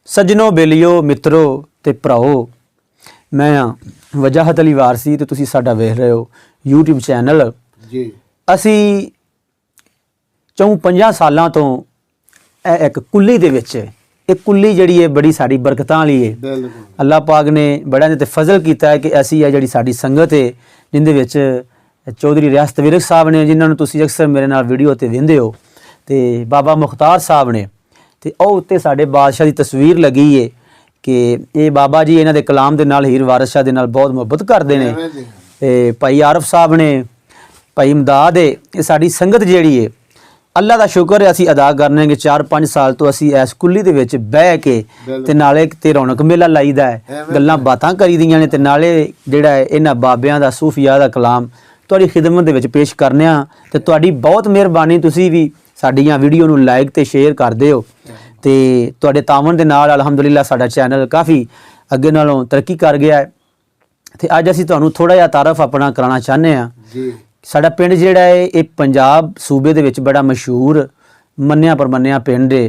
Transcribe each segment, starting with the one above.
ਸੱਜਣੋ ਬੇਲੀਓ ਮਿੱਤਰੋ ਤੇ ਭਰਾਓ, ਮੈਂ ਹਾਂ ਵਜਾਹਤ ਅਲੀ ਵਾਰਸੀ ਤੇ ਤੁਸੀਂ ਸਾਡਾ ਵੇਖ ਰਹੇ ਹੋ YouTube ਚੈਨਲ ਜੀ। ਅਸੀਂ 4-5 ਸਾਲਾਂ ਤੋਂ ਇਹ ਇੱਕ ਕੁੱਲੀ ਦੇ ਵਿੱਚ ਇਹ ਕੁੱਲੀ ਜਿਹੜੀ ਹੈ ਬੜੀ ਸਾਡੀ ਬਰਕਤਾਂ ਵਾਲੀ ਹੈ। ਬਿਲਕੁਲ ਅੱਲਾਹ ਪਾਕ ਨੇ ਬੜਾ ਇਹਦੇ ਤੇ ਫਜ਼ਲ ਕੀਤਾ ਹੈ ਕਿ ਅਸੀਂ ਇਹ ਜਿਹੜੀ ਸਾਡੀ ਸੰਗਤ ਹੈ ਜਿੰਦੇ ਵਿੱਚ ਚੌਧਰੀ ਰਿਆਸਤ ਵਿਰਕ ਸਾਹਿਬ ਨੇ, ਜਿਨ੍ਹਾਂ ਨੂੰ ਤੁਸੀਂ ਅਕਸਰ ਮੇਰੇ ਨਾਲ ਵੀਡੀਓ ਤੇ ਵੇਖਦੇ ਹੋ, ਤੇ ਬਾਬਾ ਮੁਖਤਾਰ ਸਾਹਿਬ ਨੇ, ਤੇ ਉਹ ਉੱਤੇ ਸਾਡੇ ਬਾਦਸ਼ਾਹ ਦੀ ਤਸਵੀਰ ਲੱਗੀ ਹੈ ਕਿ ਇਹ ਬਾਬਾ ਜੀ ਇਹਨਾਂ ਦੇ ਕਲਾਮ ਦੇ ਨਾਲ ਹੀਰ ਵਾਰਿਸ ਸ਼ਾਹ ਦੇ ਨਾਲ ਬਹੁਤ ਮੁਹੱਬਤ ਕਰਦੇ ਨੇ। ਤੇ ਭਾਈ ਆਰਫ ਸਾਹਿਬ ਨੇ, ਭਾਈ ਇਮਦਾਦ ਹੈ, ਇਹ ਸਾਡੀ ਸੰਗਤ ਜਿਹੜੀ ਹੈ ਅੱਲਾ ਦਾ ਸ਼ੁਕਰ ਹੈ ਅਸੀਂ ਅਦਾ ਕਰਨੇ ਕਿ 4-5 ਸਾਲ ਤੋਂ ਅਸੀਂ ਇਸ ਕੁੱਲੀ ਦੇ ਵਿੱਚ ਬਹਿ ਕੇ ਤੇ ਨਾਲੇ ਤੇ ਰੌਣਕ ਮੇਲਾ ਲਾਈਦਾ ਹੈ, ਗੱਲਾਂ ਬਾਤਾਂ ਕਰੀਦੀਆਂ ਨੇ, ਤੇ ਨਾਲੇ ਜਿਹੜਾ ਹੈ ਇਹਨਾਂ ਬਾਬਿਆਂ ਦਾ ਸੂਫੀਆ ਦਾ ਕਲਾਮ ਤੁਹਾਡੀ ਖਿਦਮਤ ਦੇ ਵਿੱਚ ਪੇਸ਼ ਕਰਨੇ ਆ। ਤੇ ਤੁਹਾਡੀ ਬਹੁਤ ਮਿਹਰਬਾਨੀ, ਤੁਸੀਂ ਵੀ ਸਾਡੀਆਂ ਵੀਡੀਓ ਨੂੰ ਲਾਈਕ ਤੇ ਸ਼ੇਅਰ ਕਰਦੇ ਹੋ, ਤੇ ਤੁਹਾਡੇ ਤਾਵਨ ਦੇ ਨਾਲ ਅਲਹਮਦੁਲਿਲਾ ਸਾਡਾ ਚੈਨਲ ਕਾਫੀ ਅੱਗੇ ਨਾਲੋਂ ਤਰੱਕੀ ਕਰ ਗਿਆ ਹੈ। ਤੇ ਅੱਜ ਅਸੀਂ ਤੁਹਾਨੂੰ ਥੋੜਾ ਜਿਹਾ ਤਾਰਫ ਆਪਣਾ ਕਰਾਉਣਾ ਚਾਹੁੰਦੇ ਆ ਜੀ। ਸਾਡਾ ਪਿੰਡ ਜਿਹੜਾ ਹੈ ਇਹ ਪੰਜਾਬ ਸੂਬੇ ਦੇ ਵਿੱਚ ਬੜਾ ਮਸ਼ਹੂਰ ਮੰਨਿਆ ਪਰਮੰਨਿਆ ਪਿੰਡ ਹੈ,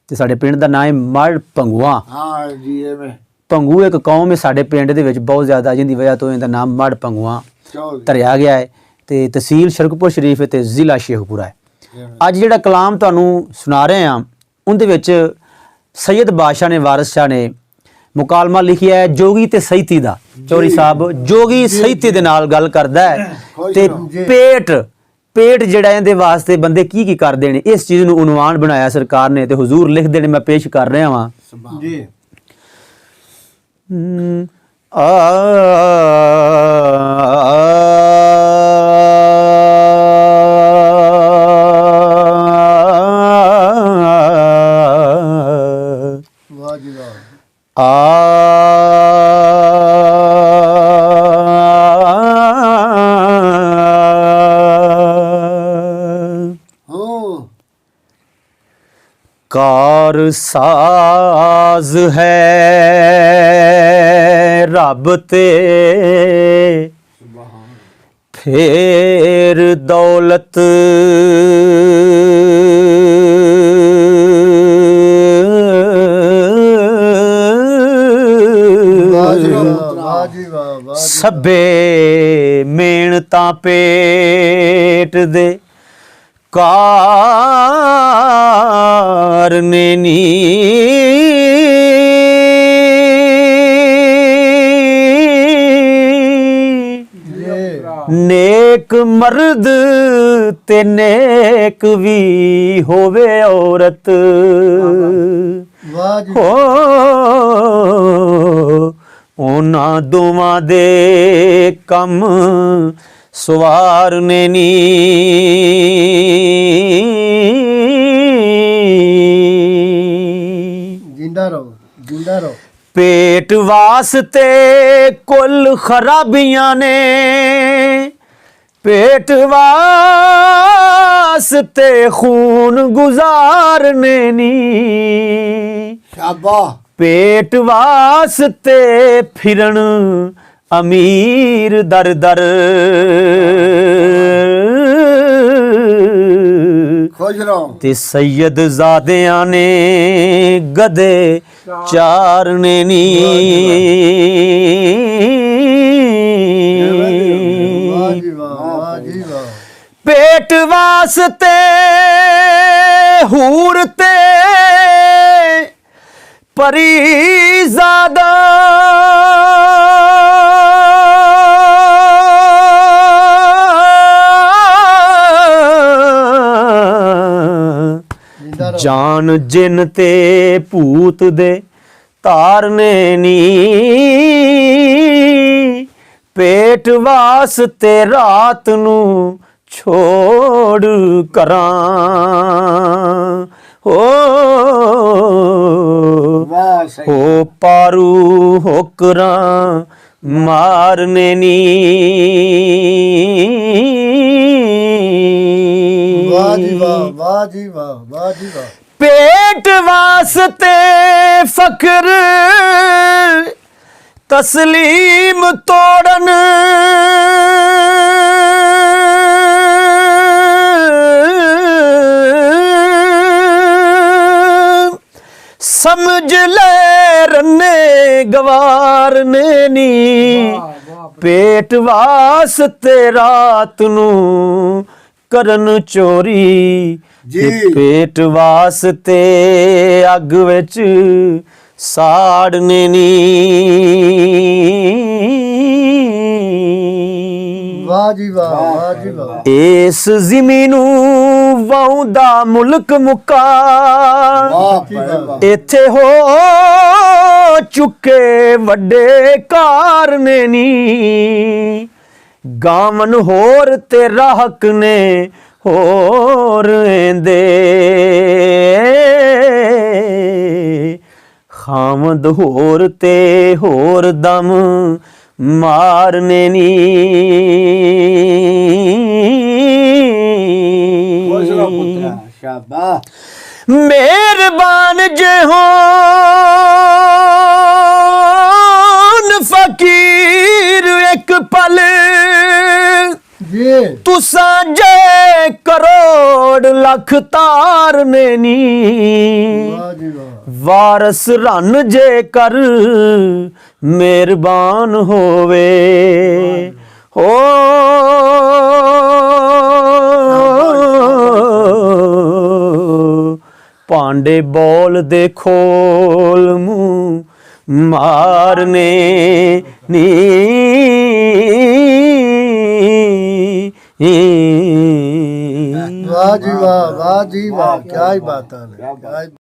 ਤੇ ਸਾਡੇ ਪਿੰਡ ਦਾ ਨਾਮ ਹੈ ਮੜ ਭੰਗੂਆ। ਹਾਂ ਜੀ। ਐਵੇਂ ਭੰਗੂ ਇੱਕ ਕੌਮ ਹੈ ਸਾਡੇ ਪਿੰਡ ਦੇ ਵਿੱਚ ਬਹੁਤ ਜ਼ਿਆਦਾ, ਜਿੰਦੀ ਵਜ੍ਹਾ ਤੋਂ ਇਹਦਾ ਨਾਮ ਮੜ ਭੰਗੂਆ ਚੌਧਰੀ ਧਰਿਆ ਗਿਆ ਹੈ, ਤੇ ਤਹਿਸੀਲ ਸ਼ਰਕਪੁਰ ਸ਼ਰੀਫ ਹੈ ਤੇ ਜ਼ਿਲ੍ਹਾ ਸ਼ੇਖਪੁਰਾ ਹੈ। ਅੱਜ ਜਿਹੜਾ ਕਲਾਮ ਤੁਹਾਨੂੰ ਸੁਣਾ ਰਹੇ ਹਾਂ ਉਹਦੇ ਵਿੱਚ ਸੈयद ਬਾਦਸ਼ਾਹ ਨੇ ਵਾਰਿਸ ਸ਼ਾਹ ਨੇ ਮੁਕਾਲਮਾ ਲਿਖਿਆ ਹੈ ਜੋਗੀ ਤੇ ਸਹੀਤੀ ਦਾ। ਚੌਧਰੀ ਸਾਹਿਬ ਜੋਗੀ ਸਹੀਤੀ ਦੇ ਨਾਲ ਗੱਲ ਕਰਦਾ ਹੈ, ਤੇ ਪੇਟ ਜਿਹੜਾ ਇਹਦੇ ਵਾਸਤੇ ਬੰਦੇ ਕੀ ਕਰਦੇ ਨੇ, ਇਸ ਚੀਜ਼ ਨੂੰ ਉਨਵਾਨ ਬਣਾਇਆ ਸਰਕਾਰ ਨੇ, ਤੇ ਹੁਜ਼ੂਰ ਲਿਖਦੇ ਨੇ, ਮੈਂ ਪੇਸ਼ ਕਰ ਰਿਹਾ ਵਾਂ ਜੀ। ਵਾਹ ਜੀ ਵਾਹ। ਕਾਰ ਸਾਜ਼ ਹੈ ਰੱਬ ਤੇ ਫੇਰ ਦੌਲਤ ਸਭੇ ਮਿਹਨਤਾਂ ਪੇਟ ਦੇ ਕਾਰਨੇ ਨੀ नेक मर्द ते नेक भी होवे औरत हो ओना दोवां दे कम सवारने नी जिंदा रहो जिंदा रहो। पेट वास्ते कुल खराबियां ने, पेट वास्ते खून गुजारने नी, शाबाश। पेट वास्ते फिरन अमीर दर दर खुश रहो। ते सैयद ज़ादियां ने गदे चारने नी। पेट वास्ते हूर ते परीज़ादा जान जिन ते भूत दे तारने नी, पेट वास्ते रात नू छोड़ करां हो पारू होकरां मारने नी। वाह जी वाह, वाह जी वाह, वाह जी वाह। पेट वास्ते फकर तस्लीम तोड़न ਸਮਝ ਲੈ ਰੰਨੇ ਗਵਾਰਨੇ ਨੀ ਪੇਟ ਵਾਸਤੇ ਰਾਤ ਨੂੰ ਕਰਨ ਚੋਰੀ ਜੀ। ਤੇ ਪੇਟ ਵਾਸਤੇ ਅੱਗ ਵਿੱਚ ਸਾੜਨੇ ਨੀ ਵਾਹ ਜੀ ਵਾਹ ਵਾਹ ਜੀ ਵਾਹ ਇਸ ਜ਼ਮੀਨ ਨੂੰ ਵਾਉਂਦਾ ਮੁਲਕ ਮੁਕਾ ਵਾਹ ਜੀ ਵਾਹ ਇੱਥੇ ਹੋ ਚੁੱਕੇ ਵੱਡੇ ਕਾਰਨੇ ਨੀ ਗਾਵਨ ਹੋਰ ਤੇ ਰਾਹਕ ਨੇ ਹੋਰ ਇਹਦੇ ਖਾਮਦ ਹੋਰ ਤੇ ਹੋਰ ਦਮ ਮਾਰਨੇ ਨੀ ਖੁਸ਼ ਰਹੋ ਪੁੱਤਰਾ ਸ਼ਾਬਾਸ਼ ਮਿਹਰਬਾਨ ਜੇ ਹੋਣ ਫਕੀਰ ਇੱਕ ਪਲ ਜੀ ਤੁਸਾਂ ਜੇ ਕਰੋੜ ਲੱਖ ਤਾਰਨੇ ਨੀ ਵਾਹ ਜੀ ਵਾਹ ਵਾਰਸ ਰੰਨ ਜੇ ਕਰ ਮਿਹਰਬਾਨ ਹੋਵੇ ਹੋ ਭਾਂਡੇ ਬੋਲ ਦੇ ਖੋਲ ਮੂੰਹ ਮਾਰਨੇ ਨੀ ਵਾਹ ਜੀ ਵਾਹ ਵਾਹ ਜੀ ਵਾਹ ਕੀ ਬਾਤਾਂ ਨੇ